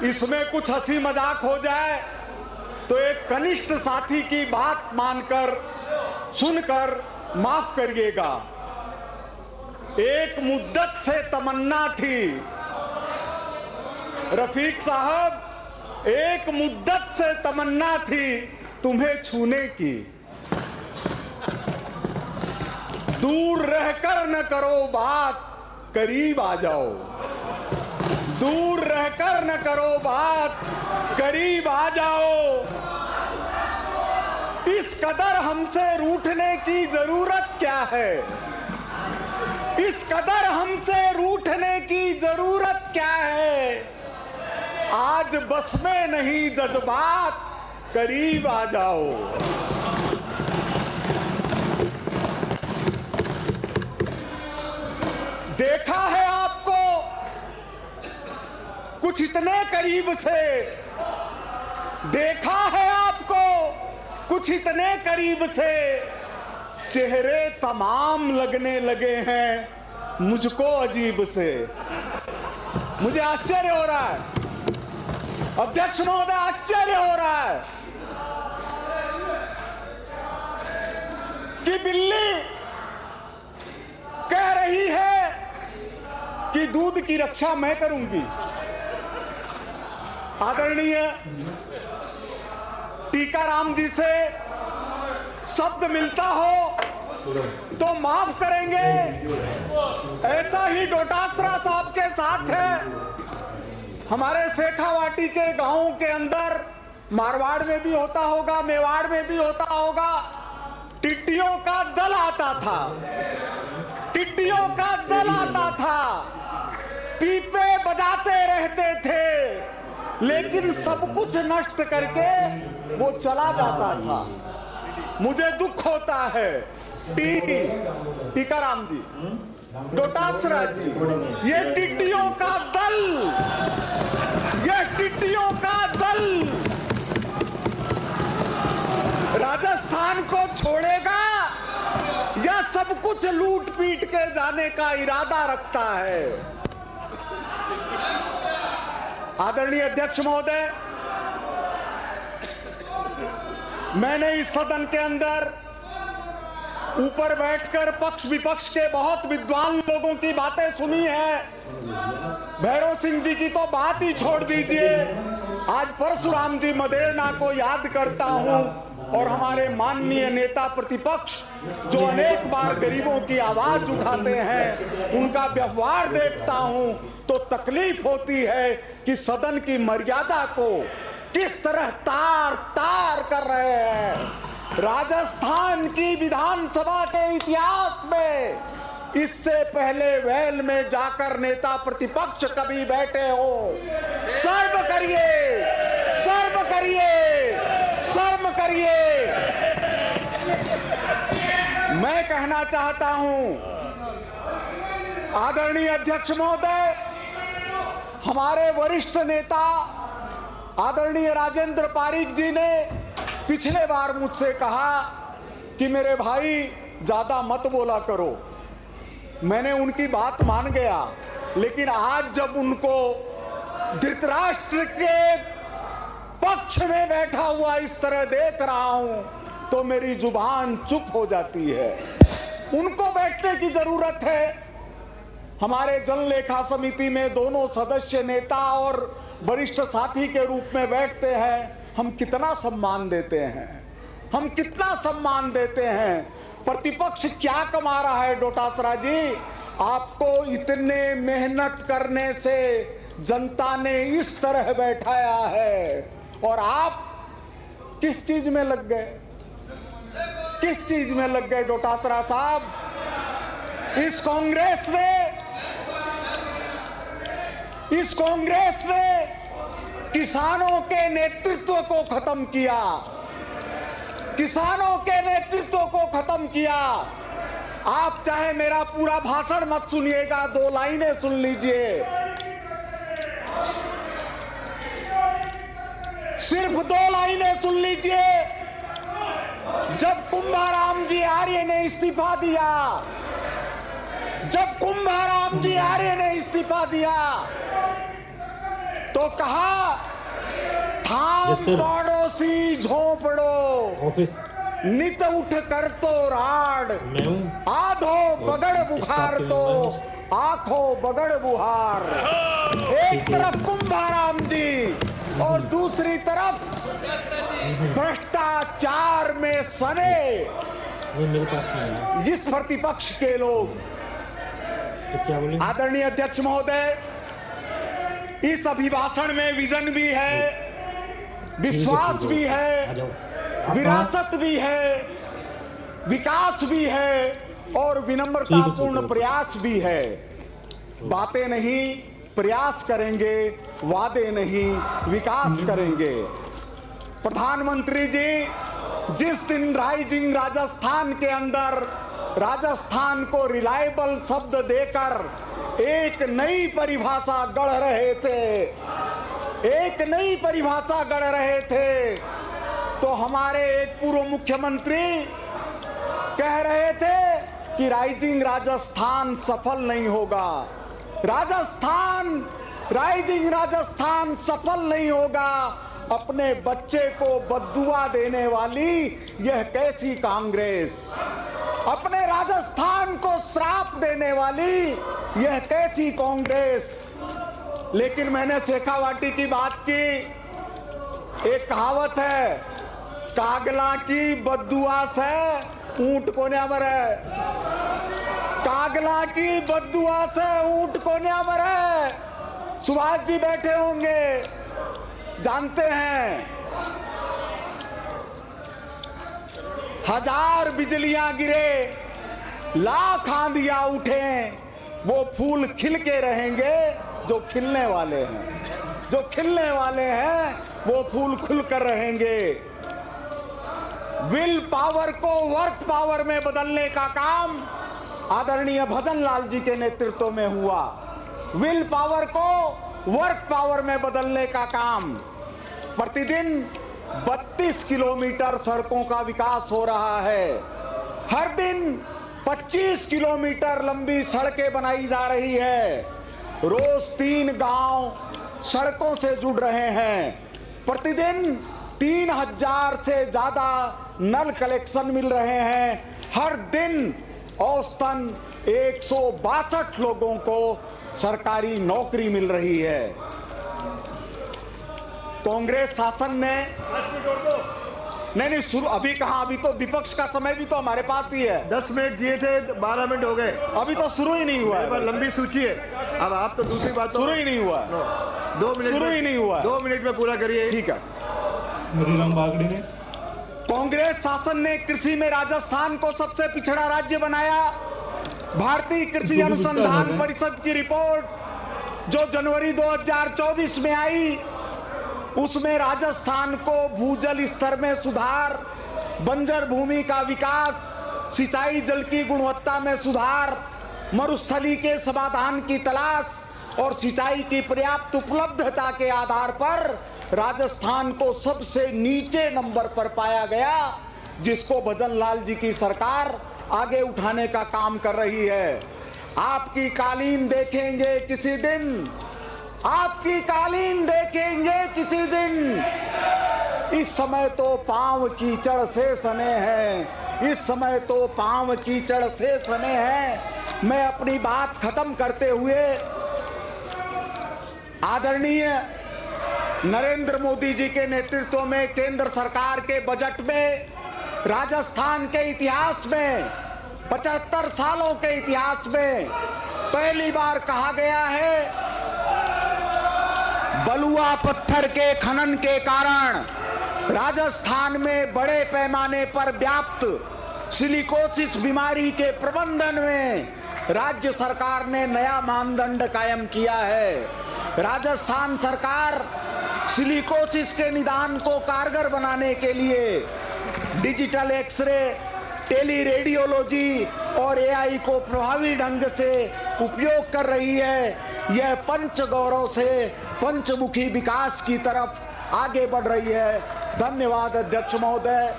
इसमें कुछ हंसी मजाक हो जाए तो एक कनिष्ठ साथी की बात मानकर सुनकर माफ करिएगा। एक मुद्दत से तमन्ना थी रफीक साहब, एक मुद्दत से तमन्ना थी तुम्हें छूने की। दूर रहकर न करो बात, करीब आ जाओ। दूर रहकर न करो बात, करीब आ जाओ। इस कदर हमसे रूठने की जरूरत क्या है? इस कदर हमसे रूठने की जरूरत क्या है? आज बस में नहीं जज्बात, करीब आ जाओ। देखा है आपको कुछ इतने करीब से, देखा है आपको कुछ इतने करीब से, चेहरे तमाम लगने लगे हैं मुझको अजीब से। मुझे आश्चर्य हो रहा है अध्यक्ष महोदय, आश्चर्य हो रहा है कि बिल्ली कह रही है कि दूध की रक्षा मैं करूंगी। आदरणीय टीकाराम जी से शब्द मिलता हो तो माफ करेंगे, ऐसा ही डोटासरा साहब के साथ है। हमारे शेखावाटी के गांव के अंदर, मारवाड़ में भी होता होगा, मेवाड़ में भी होता होगा, टिड्डियों का दल आता था। टिड्डियों का दल आता था, पीपे बजाते रहते थे, लेकिन सब कुछ नष्ट करके वो चला जाता था। मुझे दुख होता है टीकाराम जी, डोटासरा जी, ये टिड्डियों का दल, ये टिड्डियों का दल राजस्थान को छोड़ेगा या सब कुछ लूट पीट के जाने का इरादा रखता है? आदरणीय अध्यक्ष महोदय, मैंने इस सदन के अंदर ऊपर बैठकर पक्ष विपक्ष के बहुत विद्वान लोगों की बातें सुनी है। भैरव सिंह जी की तो बात ही छोड़ दीजिए। आज परशुराम जी मदेरणा को याद करता हूं और हमारे माननीय नेता प्रतिपक्ष जो अनेक बार गरीबों की आवाज उठाते हैं, उनका व्यवहार देखता हूं तो तकलीफ होती है कि सदन की मर्यादा को किस तरह तार तार कर रहे हैं। राजस्थान की विधानसभा के इतिहास में इससे पहले वेल में जाकर नेता प्रतिपक्ष कभी बैठे हो? शर्म करिए, शर्म करिए, शर्म करिए। मैं कहना चाहता हूं आदरणीय अध्यक्ष महोदय, हमारे वरिष्ठ नेता आदरणीय राजेंद्र पारीक जी ने पिछले बार मुझसे कहा कि मेरे भाई ज्यादा मत बोला करो। मैंने उनकी बात मान गया, लेकिन आज जब उनको धृतराष्ट्र के पक्ष में बैठा हुआ इस तरह देख रहा हूं तो मेरी जुबान चुप हो जाती है। उनको बैठने की जरूरत है। हमारे जन लेखा समिति में दोनों सदस्य नेता और वरिष्ठ साथी के रूप में बैठते हैं। हम कितना सम्मान देते हैं, हम कितना सम्मान देते हैं। प्रतिपक्ष क्या कमा रहा है डोटासरा जी? आपको इतने मेहनत करने से जनता ने इस तरह बैठाया है और आप किस चीज में लग गए? किस चीज में लग गए डोटासरा साहब? इस कांग्रेस ने किसानों के नेतृत्व को खत्म किया, किसानों के नेतृत्व को खत्म किया। आप चाहे मेरा पूरा भाषण मत सुनिएगा, 2 लाइनें सुन लीजिए। सिर्फ 2 लाइनें सुन लीजिए। जब कुंभाराम जी आर्य ने इस्तीफा दिया, जब कुंभाराम जी आर्य ने इस्तीफा दिया तो कहा थाम पड़ोसी झोंपड़ो ऑफिस नित उठ कर तो राड मैं हूँ। आधो बगड़ बुखार तो आंखों बगड़ बुहार। एक तरफ कुंभाराम जी और दूसरी तरफ भ्रष्टाचार में सने ये मेरे पास नहीं है। इस प्रतिपक्ष के लोग। तो क्या बोलेंगे? आदरणीय अध्यक्ष महोदय, इस अभिभाषण में विजन भी है, विश्वास भी आ है, जाओ। विरासत भी है, विकास भी है और विनम्रतापूर्ण प्रयास भी है। बातें नहीं प्रयास करेंगे, वादे नहीं विकास करेंगे। प्रधानमंत्री जी जिस दिन राइजिंग राजस्थान के अंदर राजस्थान को रिलायबल शब्द देकर एक नई परिभाषा गढ़ रहे थे, एक नई परिभाषा गढ़ रहे थे, तो हमारे एक पूर्व मुख्यमंत्री कह रहे थे कि राइजिंग राजस्थान सफल नहीं होगा। राइजिंग राजस्थान सफल नहीं होगा। अपने बच्चे को बद्दुआ देने वाली यह कैसी कांग्रेस, अपने राजस्थान को श्राप देने वाली यह कैसी कांग्रेस। लेकिन मैंने शेखावाटी की बात की। एक कहावत है, कागला की बद्दुआ से ऊंट को न्या मरे, कागला की बद्दुआ से ऊंट को न्या मरे। सुभाष जी बैठे होंगे, जानते हैं। हजार बिजलियां गिरे, लाख आंधियां उठे, वो फूल खिल के रहेंगे जो खिलने वाले हैं, जो खिलने वाले हैं वो फूल खुलकर रहेंगे। विल पावर को वर्क पावर में बदलने का काम आदरणीय भजन लाल जी के नेतृत्व में हुआ। विल पावर को वर्क पावर में बदलने का काम। प्रतिदिन 32 किलोमीटर सड़कों का विकास हो रहा है। हर दिन 25 किलोमीटर लंबी सड़कें बनाई जा रही है। रोज 3 गांव सड़कों से जुड़ रहे हैं। प्रतिदिन 3000 से ज्यादा नल कलेक्शन मिल रहे हैं। हर दिन औसतन 162 लोगों को सरकारी नौकरी मिल रही है। कांग्रेस शासन ने नहीं शुरू, अभी कहां, अभी तो विपक्ष का समय भी तो हमारे पास ही है। 10 मिनट दिए थे, 12 मिनट हो गए, अभी तो शुरू ही नहीं हुआ है। लंबी सूची है। अब आप तो दूसरी बात शुरू ही नहीं हुआ। 2 मिनट शुरू ही नहीं हुआ। 2 मिनट में पूरा करिए। ठीक है। मुरीराम बागड़ी ने कांग्रेस शासन ने कृषि में राजस्थान को सबसे पिछड़ा राज्य बनाया। भारतीय कृषि अनुसंधान परिषद की रिपोर्ट जो जनवरी 2024 में आई, उसमें राजस्थान को भूजल स्तर में सुधार, बंजर भूमि का विकास, सिंचाई जल की गुणवत्ता में सुधार, मरुस्थली के समाधान की तलाश और सिंचाई की पर्याप्त उपलब्धता के आधार पर राजस्थान को सबसे नीचे नंबर पर पाया गया, जिसको भजन लाल जी की सरकार आगे उठाने का काम कर रही है। आपकी कालीन देखेंगे किसी दिन, आपकी कालीन देखेंगे किसी दिन। इस समय तो पांव कीचड़ से सने हैं, इस समय तो पांव कीचड़ से सने हैं। मैं अपनी बात खत्म करते हुए आदरणीय नरेंद्र मोदी जी के नेतृत्व में केंद्र सरकार के बजट में राजस्थान के इतिहास में 75 सालों के इतिहास में पहली बार कहा गया है, बलुआ पत्थर के खनन के कारण राजस्थान में बड़े पैमाने पर व्याप्त सिलिकोसिस बीमारी के प्रबंधन में राज्य सरकार ने नया मानदंड कायम किया है। राजस्थान सरकार सिलिकोसिस के निदान को कारगर बनाने के लिए डिजिटल एक्सरे, टेली रेडियोलॉजी और एआई को प्रभावी ढंग से उपयोग कर रही है। यह पंच गौरव से पंचमुखी विकास की तरफ आगे बढ़ रही है। धन्यवाद अध्यक्ष महोदय।